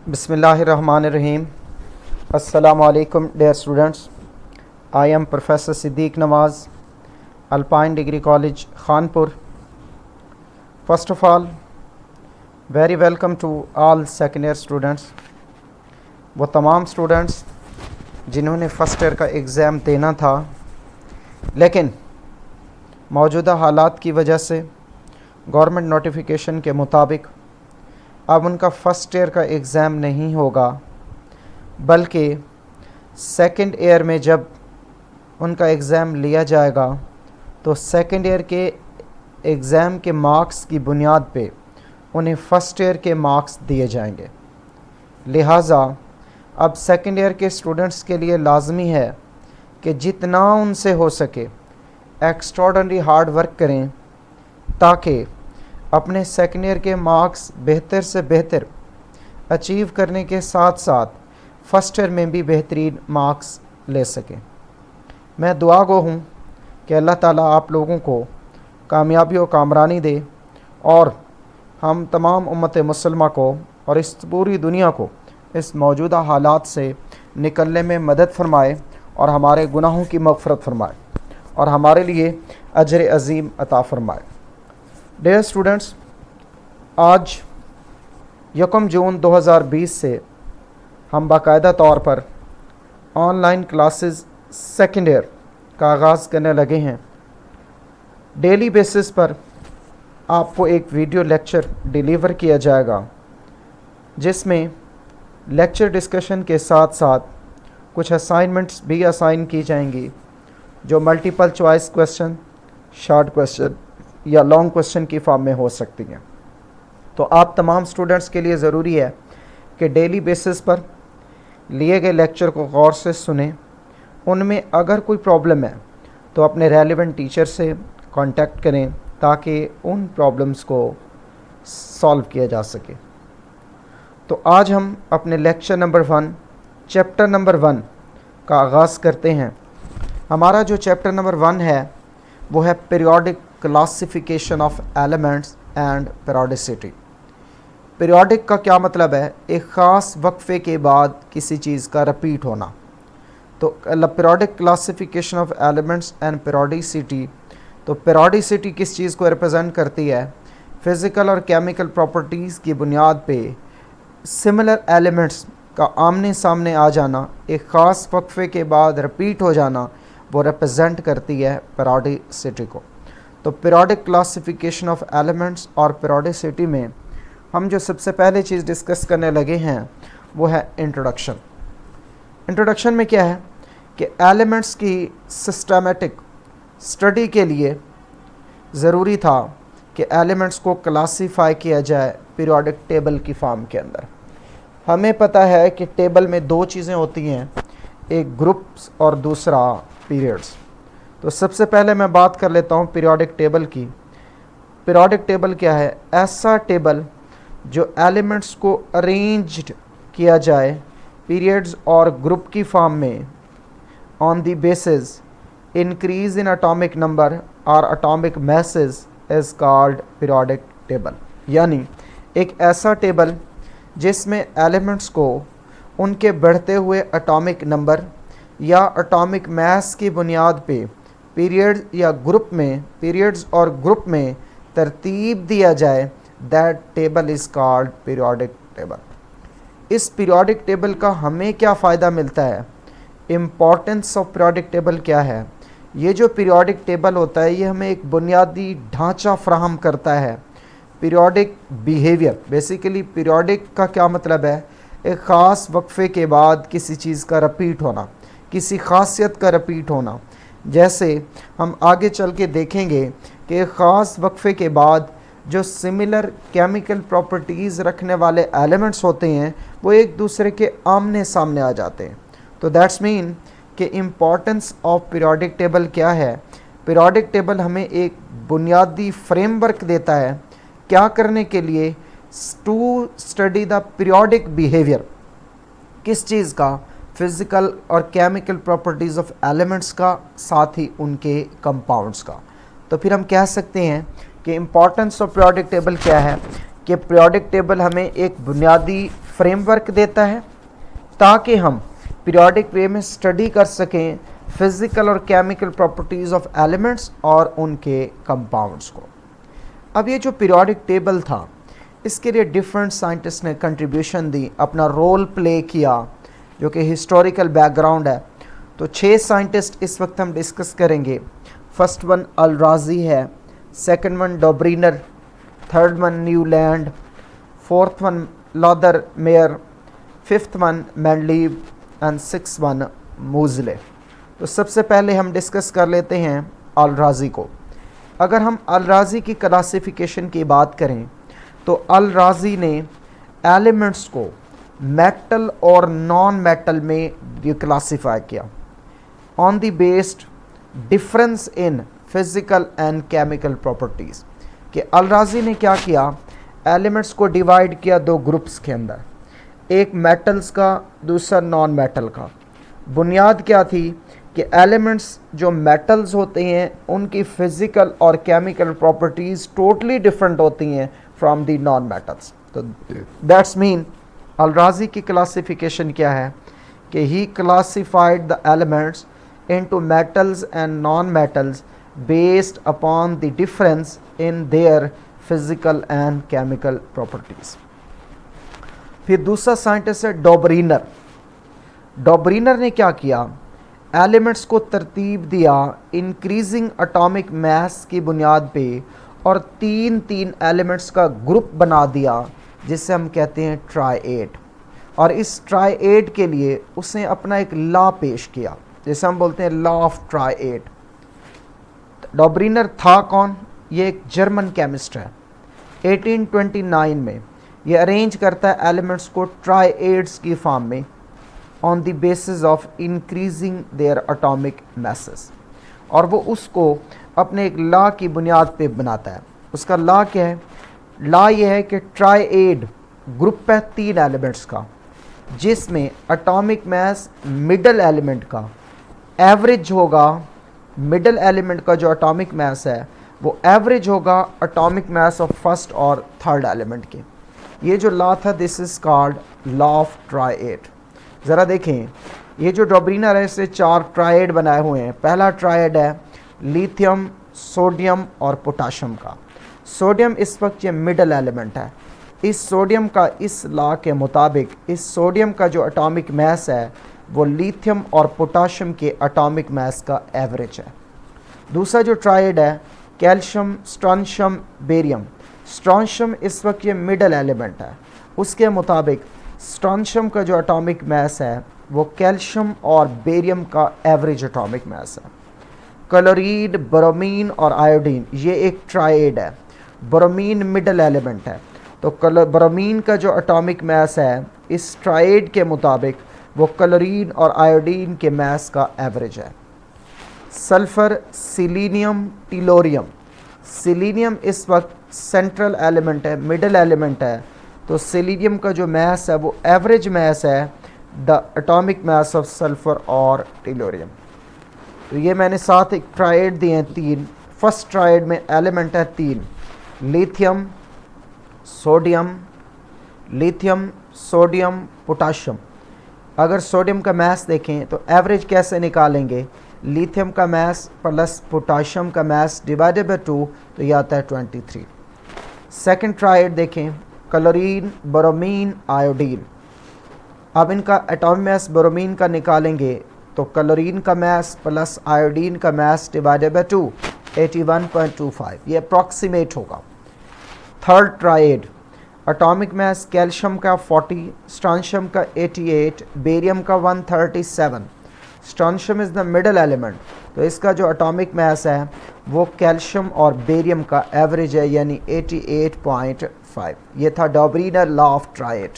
Bismillahirrahmanirrahim. Assalamu alaikum dear students. I am Professor Siddiq Nawaz, Alpine Degree College, Khanpur. First of all, very welcome to all second year students. वो तमाम students जिन्होंने first year का exam देना था लेकिन मौजूदा हालात की वजह से गवर्नमेंट नोटिफिकेशन के मुताबिक अब उनका फ़र्स्ट ईयर का एग्ज़ाम नहीं होगा, बल्कि सेकंड ईयर में जब उनका एग्ज़ाम लिया जाएगा तो सेकंड ईयर के एग्ज़ाम के मार्क्स की बुनियाद पे उन्हें फ़र्स्ट ईयर के मार्क्स दिए जाएंगे। लिहाजा अब सेकंड ईयर के स्टूडेंट्स के लिए लाजमी है कि जितना उनसे हो सके एक्स्ट्राऑर्डिनरी हार्ड वर्क करें ताकि अपने सेकंड ईयर के मार्क्स बेहतर से बेहतर अचीव करने के साथ साथ फ़र्स्ट ईयर में भी बेहतरीन मार्क्स ले सकें। मैं दुआ गो हूँ कि अल्लाह ताला आप लोगों को कामयाबी और कामरानी दे और हम तमाम उम्मत मुसलमा को और इस पूरी दुनिया को इस मौजूदा हालात से निकलने में मदद फरमाए और हमारे गुनाहों की मग़फ़रत फरमाए और हमारे लिए अजर अज़ीम अता फरमाए। डियर स्टूडेंट्स, आज 1 जून 2020 से हम बाकायदा तौर पर ऑनलाइन क्लासेस सेकेंड ईयर का आगाज़ करने लगे हैं। डेली बेसिस पर आपको एक वीडियो लेक्चर डिलीवर किया जाएगा जिसमें लेक्चर डिस्कशन के साथ साथ कुछ असाइनमेंट्स भी असाइन की जाएंगी जो multiple choice question, short question या लॉन्ग क्वेश्चन की फॉर्म में हो सकती हैं। तो आप तमाम स्टूडेंट्स के लिए ज़रूरी है कि डेली बेसिस पर लिए गए लेक्चर को गौर से सुनें। उनमें अगर कोई प्रॉब्लम है तो अपने रेलेवेंट टीचर से कांटेक्ट करें ताकि उन प्रॉब्लम्स को सॉल्व किया जा सके। तो आज हम अपने लेक्चर नंबर 1 चैप्टर नंबर 1 का आगाज़ करते हैं। हमारा जो चैप्टर नंबर 1 है वो है periodic classification of elements and periodicity. Periodic का क्या मतलब है? एक ख़ास वक्फे के बाद किसी चीज़ का रिपीट होना। तो periodic classification of elements and periodicity, तो पेरियोडिसिटी किस चीज़ को रिप्रेजेंट करती है? फ़िज़िकल और केमिकल प्रॉपर्टीज़ की बुनियाद पे सिमिलर एलिमेंट्स का आमने सामने आ जाना, एक ख़ास वक्फे के बाद रिपीट हो जाना, वो रिप्रेजेंट करती है पेरियोडिसिटी को। तो पीरियोडिक क्लासिफिकेशन ऑफ एलिमेंट्स और पेरियोडिसिटी में हम जो सबसे पहले चीज़ डिस्कस करने लगे हैं वो है इंट्रोडक्शन। इंट्रोडक्शन में क्या है कि एलिमेंट्स की सिस्टमेटिक स्टडी के लिए ज़रूरी था कि एलिमेंट्स को क्लासीफाई किया जाए पीरियोडिक टेबल की फॉर्म के अंदर। हमें पता है कि टेबल में दो चीज़ें होती हैं, एक ग्रुप्स और दूसरा पीरियड्स। तो सबसे पहले मैं बात कर लेता हूँ पीरियोडिक टेबल की। पीरियोडिक टेबल क्या है? ऐसा टेबल जो एलिमेंट्स को अरेंज्ड किया जाए पीरियड्स और ग्रुप की फॉर्म में on the basis increase in atomic number और atomic masses is called periodic table. यानी एक ऐसा टेबल जिसमें एलिमेंट्स को उनके बढ़ते हुए एटॉमिक नंबर या एटॉमिक मास की बुनियाद पे पीरियड या ग्रुप में, पीरियड्स और ग्रुप में तरतीब दिया जाए, that table is called periodic table. इस पीरियोडिक टेबल का हमें क्या फ़ायदा मिलता है? इम्पॉर्टेंस ऑफ पीरियोडिक टेबल क्या है? ये जो पीरियोडिक टेबल होता है ये हमें एक बुनियादी ढांचा फ्राहम करता है। पीरियोडिक बिहेवियर, बेसिकली पीरियोडिक का क्या मतलब है? एक ख़ास वक्फे के बाद किसी चीज़ का रिपीट होना, किसी खासियत का रिपीट होना। जैसे हम आगे चल के देखेंगे कि एक ख़ास वक्फे के बाद जो सिमिलर केमिकल प्रॉपर्टीज़ रखने वाले एलिमेंट्स होते हैं वो एक दूसरे के आमने सामने आ जाते हैं। तो दैट्स मीन कि इम्पॉर्टेंस ऑफ पीरियोडिक टेबल क्या है? पीरियोडिक टेबल हमें एक बुनियादी फ्रेमवर्क देता है क्या करने के लिए? To study the periodic behaviour. किस चीज़ का? फिज़िकल और केमिकल प्रॉपर्टीज़ ऑफ एलिमेंट्स का, साथ ही उनके कंपाउंड्स का। तो फिर हम कह सकते हैं कि इम्पॉर्टेंस ऑफ पीरियोडिक टेबल क्या है कि पीरियोडिक टेबल हमें एक बुनियादी फ्रेमवर्क देता है ताकि हम पीरियोडिक वे में स्टडी कर सकें फिज़िकल और केमिकल प्रॉपर्टीज़ ऑफ एलिमेंट्स और उनके कंपाउंड्स को। अब ये जो पीरियोडिक टेबल था, इसके लिए डिफरेंट साइंटिस्ट ने कंट्रीब्यूशन दी, अपना रोल प्ले किया, जो कि हिस्टोरिकल बैकग्राउंड है। तो 6 साइंटिस्ट इस वक्त हम डिस्कस करेंगे। फर्स्ट वन अल-राज़ी है, second one Dobereiner, third one Newland, fourth one Lothar Meyer, fifth one Mendeleev and six one Moseley. तो सबसे पहले हम डिस्कस कर लेते हैं अल-राज़ी को। अगर हम अल-राज़ी की क्लासिफिकेशन की बात करें तो अल-राज़ी ने एलिमेंट्स को मेटल और नॉन मेटल में क्लासीफाई किया on the based difference in physical and chemical properties. कि अल-राज़ी ने क्या किया, एलिमेंट्स को डिवाइड किया 2 ग्रुप्स के अंदर, एक मेटल्स का, दूसरा नॉन मेटल का। बुनियाद क्या थी कि एलिमेंट्स जो मेटल्स होते हैं उनकी फ़िज़िकल और केमिकल प्रॉपर्टीज़ टोटली डिफरेंट होती हैं फ्रॉम दी नॉन मेटल्स। तो दैट्स मीन अल-राज़ी की क्लासिफिकेशन क्या है कि he classified the elements into metals and non metals based upon the difference in their physical and chemical properties. फिर दूसरा scientist है डॉब्रीनर। डॉब्रीनर ने क्या किया, एलिमेंट्स को तरतीब दिया इंक्रीजिंग एटॉमिक मास की बुनियाद पे और 3 एलिमेंट्स का ग्रुप बना दिया जिसे हम कहते हैं ट्राइएड। और इस ट्राइएड के लिए उसने अपना एक लॉ पेश किया जिसे हम बोलते हैं लॉ ऑफ ट्राइएड। डॉब्रीनर था कौन, ये एक जर्मन केमिस्ट है। 1829 में ये अरेंज करता है एलिमेंट्स को ट्राइएड्स की फॉर्म में on the basis of increasing there atomic masses, और वो उसको अपने एक लॉ की बुनियाद पे बनाता है। उसका लॉ क्या है, लॉ ये है कि ट्राइएड ग्रुप है 3 एलिमेंट्स का, जिसमें एटॉमिक मास मिडल एलिमेंट का एवरेज होगा, मिडल एलिमेंट का जो एटॉमिक मास है वो एवरेज होगा एटॉमिक मास ऑफ फर्स्ट और थर्ड एलिमेंट के। ये जो लॉ था, this is called law of triad. ज़रा देखें, ये जो डॉब्रीनर है इससे 4 ट्राइएड बनाए हुए हैं। पहला ट्राइएड है लिथियम, सोडियम और पोटाशियम का। सोडियम इस वक्त ये मिडल एलिमेंट है। इस सोडियम का, इस लॉ के मुताबिक, इस सोडियम का जो एटॉमिक मास है वो लिथियम और पोटाशियम के एटॉमिक मास का एवरेज है। दूसरा जो ट्राइएड है कैल्शियम, स्ट्रोंशियम, बेरियम। स्ट्रोंशियम इस वक्त ये मिडल एलिमेंट है। उसके मुताबिक स्ट्रोंशियम का जो एटॉमिक मास है वो कैल्शियम और बेरियम का एवरेज एटॉमिक मास है। क्लोरीन, ब्रोमीन और आयोडीन, ये एक ट्राइएड है। ब्रोमीन मिडल एलिमेंट है, तो ब्रोमीन का जो एटॉमिक मास है इस ट्राइएड के मुताबिक वो क्लोरीन और आयोडीन के मास का एवरेज है। Sulphur, selenium, टिलोरियम। सिलीनियम इस वक्त सेंट्रल एलिमेंट है, मिडल एलिमेंट है, तो सिलीनियम का जो मास है वो एवरेज मास है the atomic mass of sulphur और टिलोरियम। तो ये मैंने साथ एक ट्राइएड दिए हैं 3। फर्स्ट ट्राइएड में एलिमेंट है 3, lithium, sodium, lithium, sodium, potassium. अगर सोडियम का मास देखें तो एवरेज कैसे निकालेंगे, लिथियम का मास प्लस पोटाशियम का मास डिवाइडेड बाय 2, तो ये आता है 23। सेकंड ट्राइएड देखें, क्लोरीन, ब्रोमीन, आयोडीन। अब इनका एटॉमिक मास ब्रोमीन का निकालेंगे तो क्लोरीन का मास प्लस आयोडीन का मास डिवाइडेड बाय 2, 81.25, ये अप्रॉक्सीमेट होगा। Third triad, atomic mass calcium का 40, स्ट्रोंशियम का 88, बेरियम का 137। Strontium is the middle element, तो इसका जो एटॉमिक मास है वो कैल्शियम और बेरियम का एवरेज है, यानी 88.5। ये था डॉब्रीनर लॉ ऑफ ट्राइएड।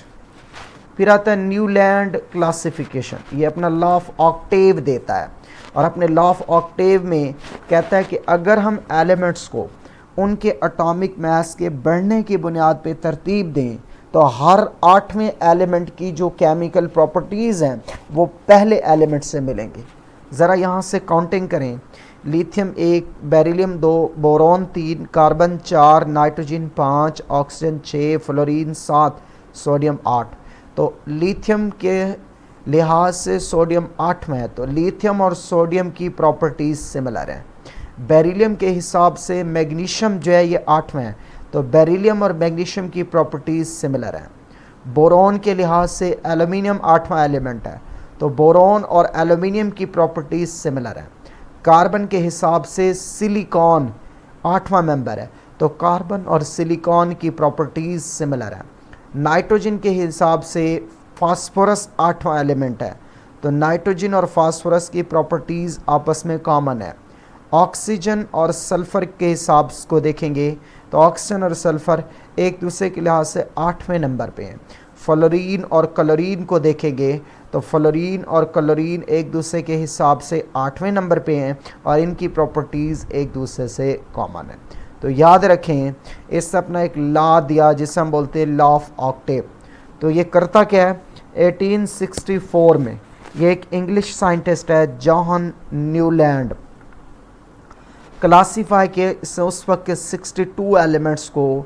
फिर आता है न्यूलैंड क्लासिफिकेशन। ये अपना लॉ ऑफ ऑक्टेव देता है और अपने लॉ ऑफ ऑक्टेव में कहता है कि अगर हम एलिमेंट्स को उनके एटॉमिक मास के बढ़ने की बुनियाद पे तरतीब दें तो हर 8वें एलिमेंट की जो केमिकल प्रॉपर्टीज़ हैं वो पहले एलिमेंट से मिलेंगी। ज़रा यहाँ से काउंटिंग करें, lithium 1, beryllium 2, boron 3, carbon 4, nitrogen 5, oxygen 6, fluorine 7, sodium 8। तो लिथियम के लिहाज से सोडियम 8वां है, तो लिथियम और सोडियम की प्रॉपर्टीज़ सिमिलर हैं। बेरिलियम के हिसाब से मैग्नीशियम जो है ये 8वां है, तो बेरिलियम और मैग्नीशियम की प्रॉपर्टीज़ सिमिलर हैं। बोरॉन के लिहाज से एल्यूमिनियम 8वां एलिमेंट है, तो बोरॉन और एल्यूमिनियम की प्रॉपर्टीज़ सिमिलर हैं। कार्बन के हिसाब से सिलिकॉन 8वां मेंबर है, तो कार्बन और सिलिकॉन की प्रॉपर्टीज़ सिमिलर हैं। नाइट्रोजन के हिसाब से फास्फोरस 8वां एलिमेंट है, तो नाइट्रोजन और फास्फोरस की प्रॉपर्टीज़ आपस में कॉमन है। ऑक्सीजन और सल्फ़र के हिसाब को देखेंगे तो ऑक्सीजन और सल्फ़र एक दूसरे के लिहाज से 8वें नंबर पे हैं। फ्लोरीन और क्लोरीन को देखेंगे तो फ्लोरीन और क्लोरीन एक दूसरे के हिसाब से 8वें नंबर पे हैं और इनकी प्रॉपर्टीज़ एक दूसरे से कॉमन है। तो याद रखें, इससे अपना एक लॉ दिया जिसे हम बोलते हैं लॉ ऑफ ऑक्टेव। तो ये करता क्या है, 1864 में ये एक इंग्लिश साइंटिस्ट है जॉन न्यूलैंड, क्लासीफाई किए उस वक्त के 62 एलिमेंट्स को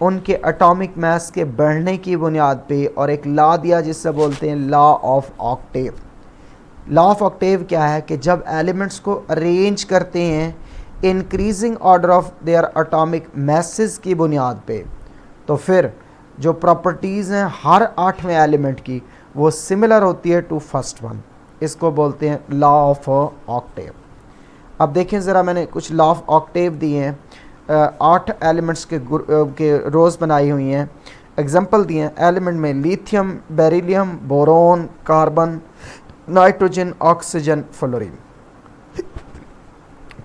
उनके एटॉमिक मास के बढ़ने की बुनियाद पे, और एक लॉ दिया जिससे बोलते हैं law of Octave. Law of Octave क्या है कि जब एलिमेंट्स को अरेंज करते हैं increasing order of their atomic masses की बुनियाद पे, तो फिर जो प्रॉपर्टीज़ हैं हर 8वें एलिमेंट की वो सिमिलर होती है टू फर्स्ट वन। इसको बोलते हैं लॉ ऑफ ऑक्टेव। अब देखें ज़रा, मैंने कुछ लॉ ऑफ ऑक्टेव दिए हैं, 8 एलिमेंट्स के रोज़ बनाई हुई हैं, एग्जांपल दिए हैं। एलिमेंट में lithium, beryllium, boron, carbon, nitrogen, oxygen, fluorine.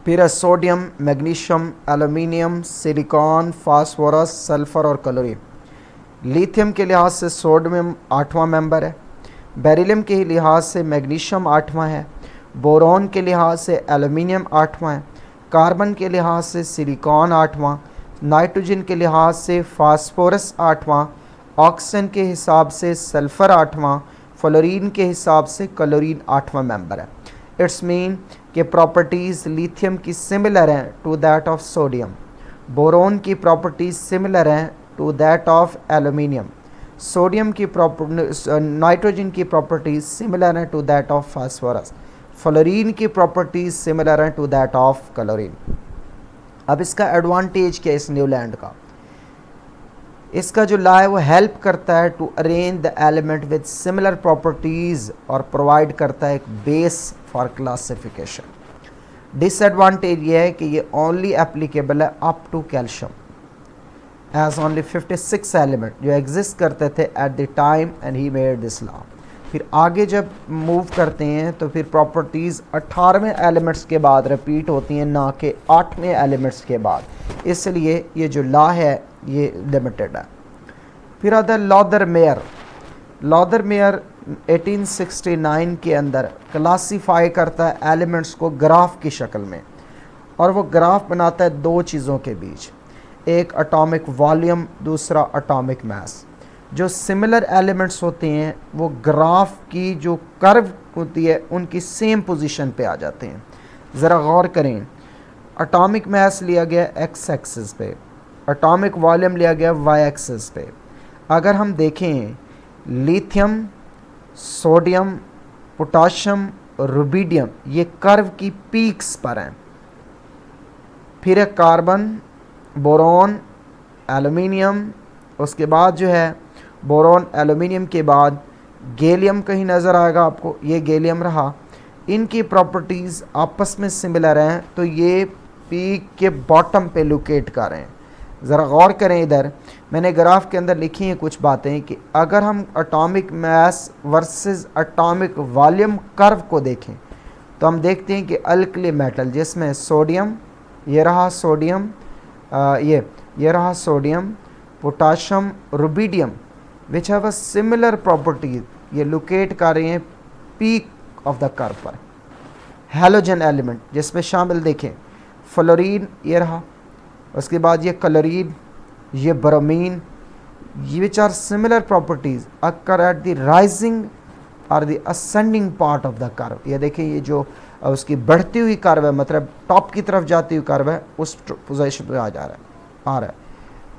फिर है sodium, magnesium, aluminium, silicon, phosphorus, sulphur और क्लोरीन। लिथियम के लिहाज से सोडियम 8वां मेंबर है, बेरिलियम के लिहाज से मैग्नीशियम 8वां है, बोरॉन के लिहाज से एल्यूमिनियम 8वां है, कार्बन के लिहाज से सिलिकॉन 8वां, नाइट्रोजन के लिहाज से फास्फोरस 8वां, ऑक्सीजन के हिसाब से सल्फ़र 8वां, फ्लोरीन के हिसाब से क्लोरीन 8वां मेंबर है। इट्स मीन कि प्रॉपर्टीज़ लिथियम की सिमिलर हैं to that of sodium, boron की प्रॉपर्टीज़ सिमिलर हैं to that of aluminium, sodium की नाइट्रोजन की प्रॉपर्टीज़ सिमिलर हैं to that of phosphorus, fluorine की प्रॉपर्टीज़ सिमिलर हैं टू दैट ऑफ क्लोरीन। अब इसका एडवांटेज क्या है इस न्यूलैंड का, इसका जो लॉ है वो हेल्प करता है to arrange the element with similar properties और प्रोवाइड करता है एक बेस फॉर क्लासिफिकेशन। डिसएडवांटेज ये है कि ये ओनली एप्लीकेबल है up to calcium, as only 56 element जो एग्जिस्ट करते थे at the time and he made this law. फिर आगे जब मूव करते हैं तो फिर प्रॉपर्टीज़ 18वें एलिमेंट्स के बाद रिपीट होती हैं, ना कि 8वें एलिमेंट्स के बाद, इसलिए ये जो लॉ है ये लिमिटेड है। फिर आता है लॉदरमेयर। लॉदरमेयर 1869 के अंदर क्लासीफाई करता है एलिमेंट्स को ग्राफ की शक्ल में, और वो ग्राफ बनाता है दो चीज़ों के बीच, एक एटॉमिक वॉल्यूम, दूसरा एटॉमिक मास। जो सिमिलर एलिमेंट्स होते हैं वो ग्राफ की जो कर्व होती है उनकी सेम पोजीशन पे आ जाते हैं। ज़रा गौर करें, एटॉमिक मास लिया गया एक्स एक्सिस पे, एटॉमिक वॉल्यूम लिया गया वाई एक्सिस पे। अगर हम देखें लिथियम, सोडियम, पोटाशियम, रुबिडियम ये कर्व की पीक्स पर हैं। फिर है कार्बन, बोरॉन, एल्यूमिनियम, उसके बाद जो है बोरॉन एल्यूमिनियम के बाद गैलियम कहीं नज़र आएगा आपको, ये गैलियम रहा। इनकी प्रॉपर्टीज़ आपस में सिमिलर हैं, तो ये पीक के बॉटम पे लोकेट कर रहे हैं। ज़रा गौर करें, इधर मैंने ग्राफ के अंदर लिखी हैं कुछ बातें कि अगर हम atomic mass versus atomic volume curve को देखें तो हम देखते हैं कि अल्कली मेटल जिसमें सोडियम, ये रहा सोडियम, ये रहा sodium, potassium, rubidium which have a similar property, ये लोकेट कर रहे हैं पीक ऑफ द कर्व पर। हैलोजन एलिमेंट जिसमें शामिल देखें फ्लोरीन, ये रहा, उसके बाद ये क्लोरीन, ये ब्रोमीन, ये which are similar properties occur at the rising और the ascending part of the curve. ये देखें, ये जो उसकी बढ़ती हुई कर्व है, मतलब टॉप की तरफ जाती हुई कर्व है, उस पोजीशन पे आ रहा है।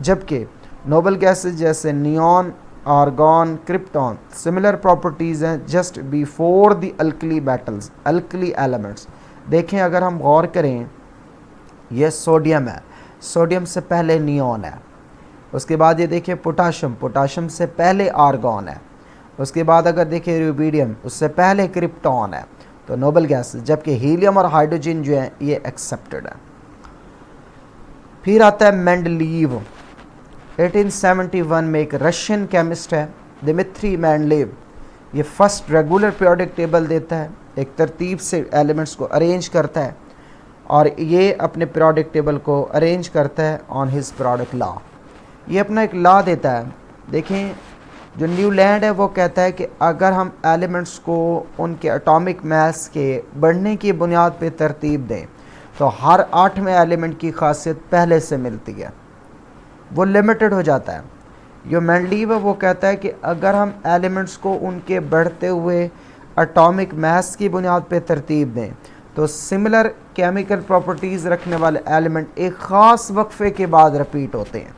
जबकि नोबल गैसेज जैसे neon, argon, krypton similar properties हैं just before the alkali metals, alkali elements. देखें अगर हम गौर करें, ये सोडियम है, सोडियम से पहले नियॉन है। उसके बाद ये देखिए पोटाशियम, पोटाशियम से पहले आर्गॉन है। उसके बाद अगर देखिए रुबिडियम, उससे पहले क्रिप्टॉन है। तो नोबल गैस, जबकि हीलियम और हाइड्रोजन जो है ये एक्सेप्टेड है। फिर आता है मेंडलीव, 1871 में एक रशियन केमिस्ट है दिमित्री मेंडलीव। ये फर्स्ट रेगुलर पीरियोडिक टेबल देता है, एक तरतीब से एलिमेंट्स को अरेंज करता है, और ये अपने पीरियोडिक टेबल को अरेंज करता है ऑन हिज पीरियोडिक लॉ। ये अपना एक लॉ देता है। देखें जो न्यूलैंड है वो कहता है कि अगर हम एलिमेंट्स को उनके एटॉमिक मास के बढ़ने की बुनियाद पे तरतीब दें तो हर 8वें एलिमेंट की खासियत पहले से मिलती है, वो लिमिटेड हो जाता है। जो मेंडलीव है वो कहता है कि अगर हम एलिमेंट्स को उनके बढ़ते हुए एटॉमिक मास की बुनियाद पे तरतीब दें तो सिमिलर केमिकल प्रॉपर्टीज़ रखने वाले एलिमेंट एक ख़ास वक्फे के बाद रिपीट होते हैं।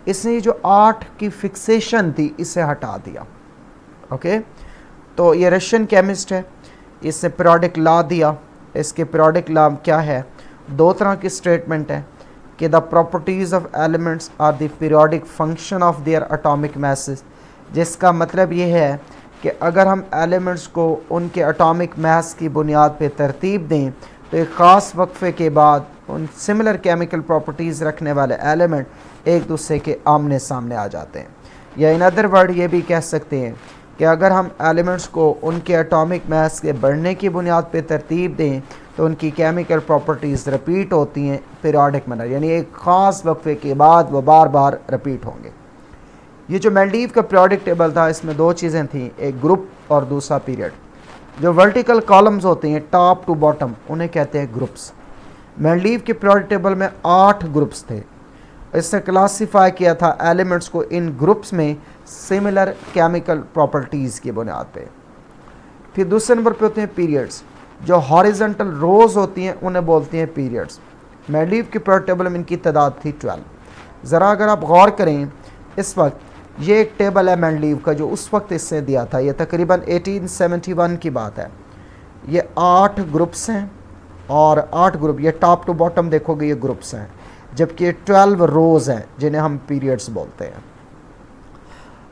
इसने जो 8 की फिक्सेशन थी इसे हटा दिया। ओके, तो ये रशियन केमिस्ट है, इसने पीरियोडिक लॉ दिया। इसके पीरियोडिक लॉ क्या है, 2 तरह की स्टेटमेंट है कि the properties of elements are the periodic function of their atomic masses, जिसका मतलब ये है कि अगर हम एलिमेंट्स को उनके एटॉमिक मास की बुनियाद पे तरतीब दें तो एक ख़ास वक्फे के बाद उन सिमिलर केमिकल प्रॉपर्टीज़ रखने वाले एलिमेंट एक दूसरे के आमने सामने आ जाते हैं। या इन अदर वर्ड ये भी कह सकते हैं कि अगर हम एलिमेंट्स को उनके एटॉमिक मास के बढ़ने की बुनियाद पे तरतीब दें तो उनकी केमिकल प्रॉपर्टीज़ रिपीट होती हैं पीरियोडिक मैनर, यानी एक ख़ास वक्फे के बाद वो बार बार रिपीट होंगे। ये जो मेंडलीव का पीरियोडिक टेबल था इसमें 2 चीज़ें थीं, एक ग्रुप और दूसरा पीरियड। जो वर्टिकल कॉलम्स होते हैं टॉप टू बॉटम उन्हें कहते हैं ग्रुप्स। मेंडलीव के पीरियोडिक टेबल में 8 ग्रुप्स थे। इसने क्लासीफाई किया था एलिमेंट्स को इन ग्रुप्स में सिमिलर केमिकल प्रॉपर्टीज़ की बुनियाद पे। फिर दूसरे नंबर पे होते हैं पीरियड्स। जो हॉरिजॉन्टल रोज़ होती हैं उन्हें बोलती हैं पीरियड्स। मेंडलीव के पीरियोडिक टेबल में इनकी तादाद थी 12। ज़रा अगर आप गौर करें, इस वक्त ये एक टेबल है मेंडलीव का जो उस वक्त इससे दिया था, ये तकरीबन 1871 की बात है। ये 8 ग्रुप्स हैं और 8 ग्रुप, ये टॉप टू बॉटम देखोगे ये ग्रुप्स हैं, जबकि 12 रोज़ हैं जिन्हें हम पीरियड्स बोलते हैं।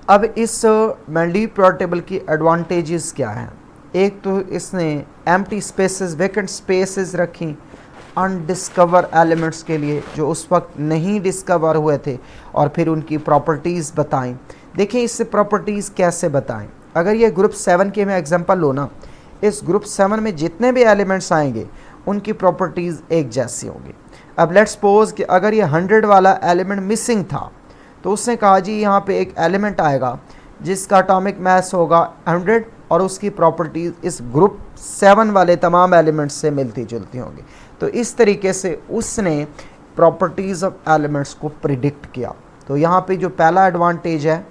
अब इस मेंडलीव पीरियोडिक टेबल की एडवांटेजेस क्या हैं? एक तो इसने एम्प्टी स्पेसेस, वैकेंट स्पेसेस रखी अनडिस्कवर एलिमेंट्स के लिए जो उस वक्त नहीं डिस्कवर हुए थे, और फिर उनकी प्रॉपर्टीज़ बताएं। देखिए इससे प्रॉपर्टीज़ कैसे बताएं। अगर ये ग्रुप 7 के मैं एग्जांपल लो ना, इस ग्रुप 7 में जितने भी एलिमेंट्स आएंगे उनकी प्रॉपर्टीज़ एक जैसी होंगी। अब लेट्स सपोज कि अगर ये 100 वाला एलिमेंट मिसिंग था तो उसने कहा जी यहाँ पे एक एलिमेंट आएगा जिसका एटॉमिक मास होगा 100 और उसकी प्रॉपर्टीज़ इस ग्रुप 7 वाले तमाम एलिमेंट्स से मिलती जुलती होंगी। तो इस तरीके से उसने प्रॉपर्टीज़ ऑफ एलिमेंट्स को प्रिडिक्ट किया। तो यहाँ पे जो पहला एडवांटेज है,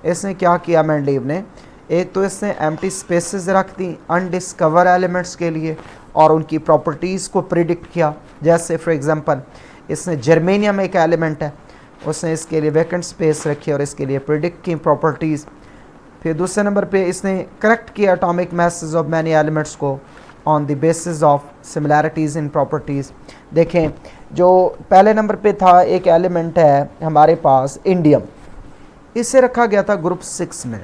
इसने क्या किया मेंडलीव ने, एक तो इसने एम्प्टी स्पेसेस रख दी अनडिस्कवर एलिमेंट्स के लिए और उनकी प्रॉपर्टीज़ को प्रिडिक्ट किया। जैसे फॉर एग्जांपल इसने जर्मेनियम एक एलिमेंट है, उसने इसके लिए वैकेंट स्पेस रखी और इसके लिए प्रिडिक्ट की प्रॉपर्टीज़। फिर दूसरे नंबर पे इसने करेक्ट किया atomic masses of many elements को on the basis of similarities in properties. देखें जो पहले नंबर पे था एक एलिमेंट है हमारे पास इंडियम, इसे रखा गया था ग्रुप 6 में।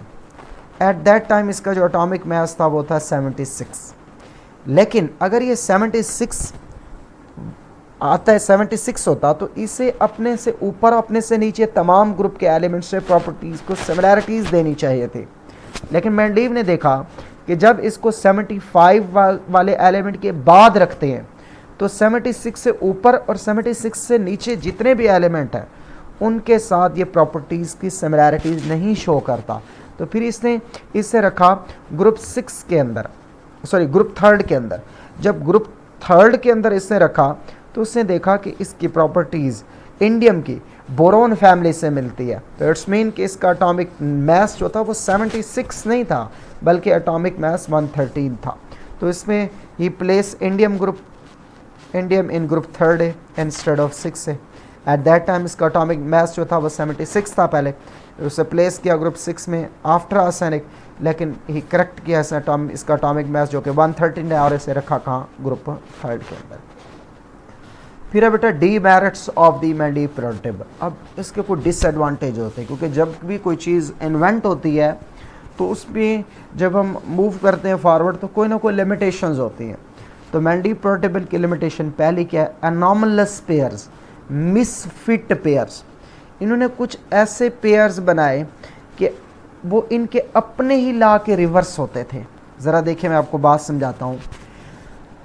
एट दैट टाइम इसका जो एटॉमिक मास था वो था 76। लेकिन अगर ये 76 आता है 76 होता तो इसे अपने से ऊपर अपने से नीचे तमाम ग्रुप के एलिमेंट्स से प्रॉपर्टीज़ को सिमिलैरिटीज़ देनी चाहिए थी। लेकिन मेंडलीव ने देखा कि जब इसको 75 वाले एलिमेंट के बाद रखते हैं तो 76 से ऊपर और 76 से नीचे जितने भी एलिमेंट हैं उनके साथ ये प्रॉपर्टीज़ की सिमिलैरिटीज़ नहीं शो करता। तो फिर इसने इसे रखा ग्रुप 6 के अंदर, सॉरी ग्रुप 3 के अंदर। जब ग्रुप 3 के अंदर इसने रखा तो उसने देखा कि इसकी प्रॉपर्टीज़ इंडियम की बोरोन फैमिली से मिलती है। तो इट्स मीन कि इसका एटॉमिक मास जो था वो 76 नहीं था बल्कि एटॉमिक मास 113 था। तो इसमें he place indium in group 3 instead of 6 है। एट दैट टाइम इसका एटॉमिक मास जो था वो 76 था पहले, उसे प्लेस किया ग्रुप 6 में आफ्टर आर्सेनिक, लेकिन ही करेक्ट किया इसका एटॉमिक मास जो कि 113 है और इसे रखा कहाँ, ग्रुप 3 के अंदर। फिर है बेटा demerits of the Mendeleev periodic table. अब इसके कुछ डिसएडवांटेज होते हैं, क्योंकि जब भी कोई चीज़ इन्वेंट होती है तो उसमें जब हम मूव करते हैं फॉरवर्ड तो कोई ना कोई लिमिटेशंस होती हैं। तो मेंडलीव पीरियोडिक टेबल की लिमिटेशन पहली क्या है, एनॉमलस पेयर्स, मिसफिट पेयर्स। इन्होंने कुछ ऐसे पेयर्स बनाए कि वो इनके अपने ही लॉ के रिवर्स होते थे। ज़रा देखिए मैं आपको बात समझाता हूँ।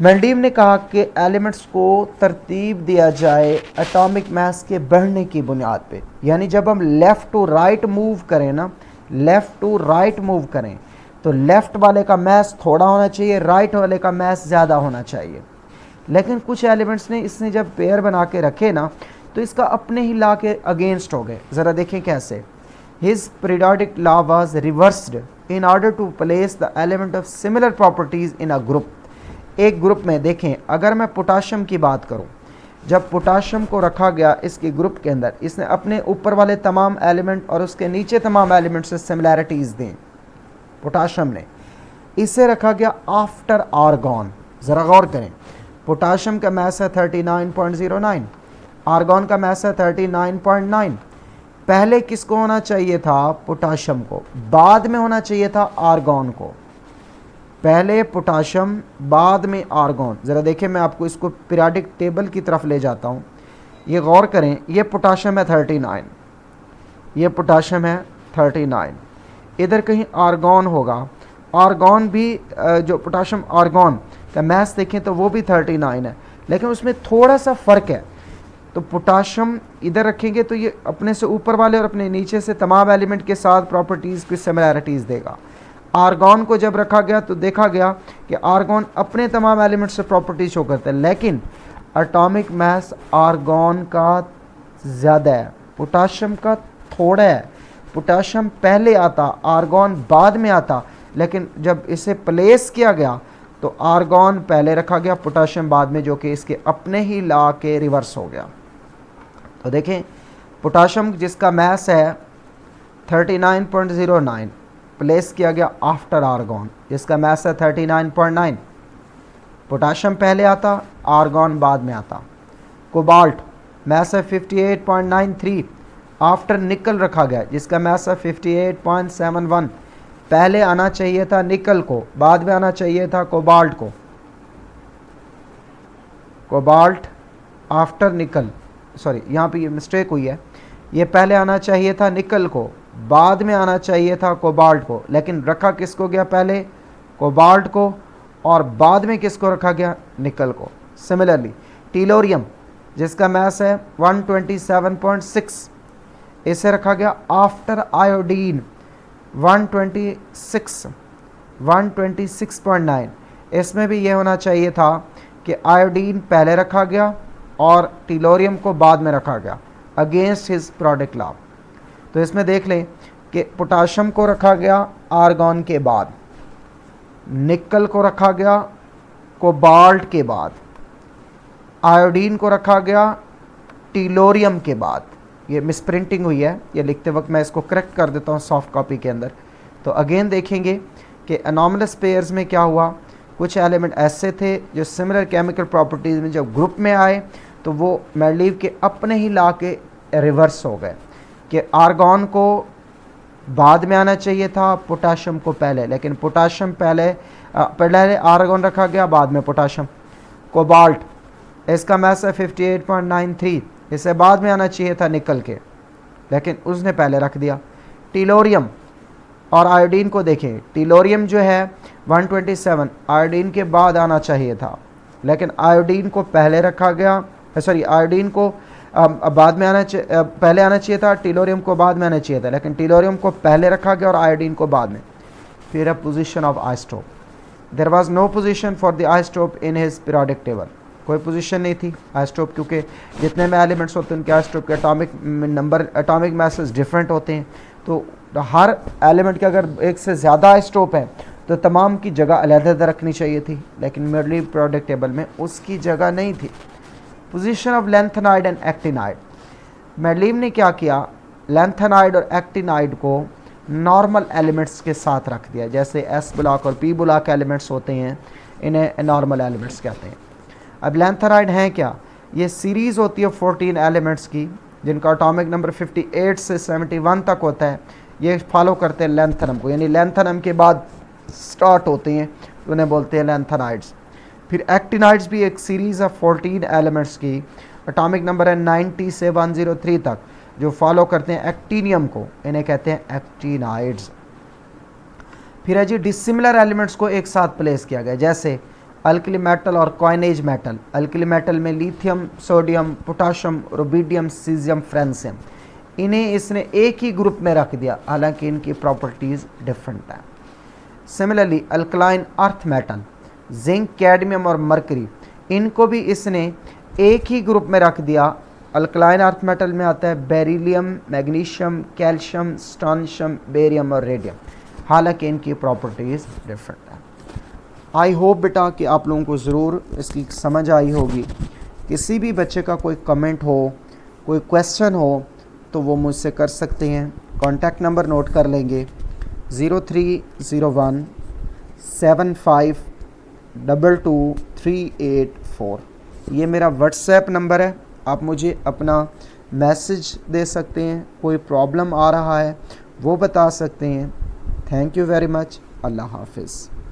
मेंडलीव ने कहा कि एलिमेंट्स को तरतीब दिया जाए एटॉमिक मास के बढ़ने की बुनियाद पे, यानी जब हम लेफ़्ट टू राइट मूव करें ना, लेफ़्ट टू राइट मूव करें तो लेफ़्ट वाले का मास थोड़ा होना चाहिए, राइट वाले का मास ज़्यादा होना चाहिए। लेकिन कुछ एलिमेंट्स ने इसने जब पेयर बना के रखे ना तो इसका अपने ही लॉ के अगेंस्ट हो गए। ज़रा देखें कैसे। His periodic law was reversed in order to place the element of similar properties in a group. एक ग्रुप में देखें, अगर मैं पोटाशियम की बात करूं, जब पोटाशियम को रखा गया इसके ग्रुप के अंदर, इसने अपने ऊपर वाले तमाम एलिमेंट और उसके नीचे तमाम एलिमेंट से सिमिलैरिटीज़ दी। पोटाशियम ने इसे रखा गया आफ्टर आर्गॉन। ज़रा गौर करें, पोटाशियम का मास है 39.09, आर्गॉन का मास है 39.9। पहले किसको होना चाहिए था, पोटाशियम को, बाद में होना चाहिए था आर्गॉन को। पहले पोटाशियम बाद में आर्गॉन। ज़रा देखें मैं आपको इसको पीरियोडिक टेबल की तरफ ले जाता हूँ। ये गौर करें, ये पोटाशियम है 39, ये पोटाशियम है 39, इधर कहीं आर्गॉन होगा। आर्गॉन भी जो पोटाशियम आर्गॉन का मास देखें तो वो भी 39 है, लेकिन उसमें थोड़ा सा फ़र्क है। तो पोटाशियम इधर रखेंगे तो ये अपने से ऊपर वाले और अपने नीचे से तमाम एलिमेंट के साथ प्रॉपर्टीज़ की सिमिलैरिटीज़ देगा। आर्गॉन को जब रखा गया तो देखा गया कि आर्गॉन अपने तमाम एलिमेंट से प्रॉपर्टी शो करता है, लेकिन एटॉमिक मास आर्गॉन का ज़्यादा है, पोटाशियम का थोड़ा है। पोटाशियम पहले आता, आर्गॉन बाद में आता, लेकिन जब इसे प्लेस किया गया तो आर्गॉन पहले रखा गया, पोटाशियम बाद में, जो कि इसके अपने ही लॉ के रिवर्स हो गया। तो देखें, पोटाशियम जिसका मास है 39.09 प्लेस किया गया आफ्टर आर्गॉन, जिसका मास है 39.9। पोटाशियम पहले आता, आर्गॉन बाद में आता। कोबाल्ट मास है 58.93 आफ्टर निकल रखा गया, जिसका मास है 58.71। पहले आना चाहिए था निकल को, बाद में आना चाहिए था कोबाल्ट को। कोबाल्ट आफ्टर निकल, सॉरी यहाँ पे ये मिस्टेक हुई है, ये पहले आना चाहिए था निकल को, बाद में आना चाहिए था कोबाल्ट को, लेकिन रखा किसको गया, पहले कोबाल्ट को और बाद में किसको रखा गया, निकल को। सिमिलरली टीलोरियम जिसका मास है 127.6, इसे रखा गया आफ्टर आयोडीन 126.9। इसमें भी ये होना चाहिए था कि आयोडीन पहले रखा गया और टीलोरियम को बाद में रखा गया, अगेंस्ट हिज प्रोडक्ट लॉ। तो इसमें देख लें कि पोटाशियम को रखा गया आर्गॉन के बाद, निकल को रखा गया कोबाल्ट के बाद, आयोडीन को रखा गया टीलोरियम के बाद। ये मिसप्रिंटिंग हुई है, ये लिखते वक्त मैं इसको करेक्ट कर देता हूँ सॉफ्ट कॉपी के अंदर। तो अगेन देखेंगे कि एनॉमलस पेयर्स में क्या हुआ, कुछ एलिमेंट ऐसे थे जो सिमिलर केमिकल प्रॉपर्टीज़ में जब ग्रुप में आए तो वो मेंडलीव के अपने ही लॉ के रिवर्स हो गए कि आर्गॉन को बाद में आना चाहिए था, पोटाशियम को पहले, लेकिन पोटाशियम पहले आर्गॉन रखा गया, बाद में पोटाशियम। कोबाल्ट इसका मास है 58.93, इसे बाद में आना चाहिए था निकल के, लेकिन उसने पहले रख दिया। टीलोरियम और आयोडीन को देखें, टीलोरियम जो है 127 आयोडीन के बाद आना चाहिए था, लेकिन आयोडीन को पहले रखा गया, सॉरी आयोडीन को बाद में पहले आना चाहिए था, टीलोरियम को बाद में आना चाहिए था, लेकिन टीलोरियम को पहले रखा गया और आयोडीन को बाद में। फिर position of isotope, there was no position for the isotope in his periodic table. कोई पोजीशन नहीं थी आइसोटोप, क्योंकि जितने में एलिमेंट्स होते हैं उनके आइसोटोप के atomic number, atomic masses different होते हैं। तो हर एलिमेंट के अगर एक से ज़्यादा आइसोटोप है तो तमाम की जगह अलग-अलग रखनी चाहिए थी, लेकिन मेंडलीव पीरियोडिक टेबल में उसकी जगह नहीं थी। Position of lanthanide and actinide, Mendeleev ने क्या किया, लैंथेनाइड और एक्टिनाइड को नॉर्मल एलिमेंट्स के साथ रख दिया, जैसे एस ब्लॉक और पी ब्लॉक एलिमेंट्स होते हैं, इन्हें नॉर्मल एलिमेंट्स कहते हैं। अब लैंथेनाइड हैं क्या? ये सीरीज़ होती है 14 एलिमेंट्स की, जिनका एटॉमिक नंबर 58 से 71 तक होता है। ये फॉलो करते हैं लैंथेनम को, यानी लैंथेनम के बाद स्टार्ट होते हैं, तो उन्हें बोलते हैं लैंथेनाइड्स। फिर एक्टिनाइड्स भी एक सीरीज़ है 14 एलिमेंट्स की, एटॉमिक नंबर है 90 से 103 तक, जो फॉलो करते हैं एक्टिनियम को, इन्हें कहते हैं एक्टिनाइड्स। फिर है जी डिसिमिलर एलिमेंट्स को एक साथ प्लेस किया गया, जैसे अल्कली मेटल और कॉइनेज मेटल। अल्कली मेटल में lithium, sodium, potassium, rubidium, caesium, francium, इन्हें इसने एक ही ग्रुप में रख दिया, हालांकि इनकी प्रॉपर्टीज़ डिफरेंट हैं। Similarly alkaline earth metal, zinc, cadmium और मरकरी, इनको भी इसने एक ही ग्रुप में रख दिया। अल्कलाइन अर्थ मेटल में आता है बेरिलियम, मैग्नीशियम, कैल्शियम, स्टोनिशियम, बेरियम और रेडियम, हालांकि इनकी प्रॉपर्टीज़ डिफरेंट है। आई होप बेटा कि आप लोगों को ज़रूर इसकी समझ आई होगी। किसी भी बच्चे का कोई कमेंट हो, कोई क्वेश्चन हो, तो वो मुझसे कर सकते हैं। कॉन्टैक्ट नंबर नोट कर लेंगे 0301 75 22 384। ये मेरा व्हाट्सएप नंबर है, आप मुझे अपना मैसेज दे सकते हैं, कोई प्रॉब्लम आ रहा है वो बता सकते हैं। Thank you very much. अल्लाह हाफिज़।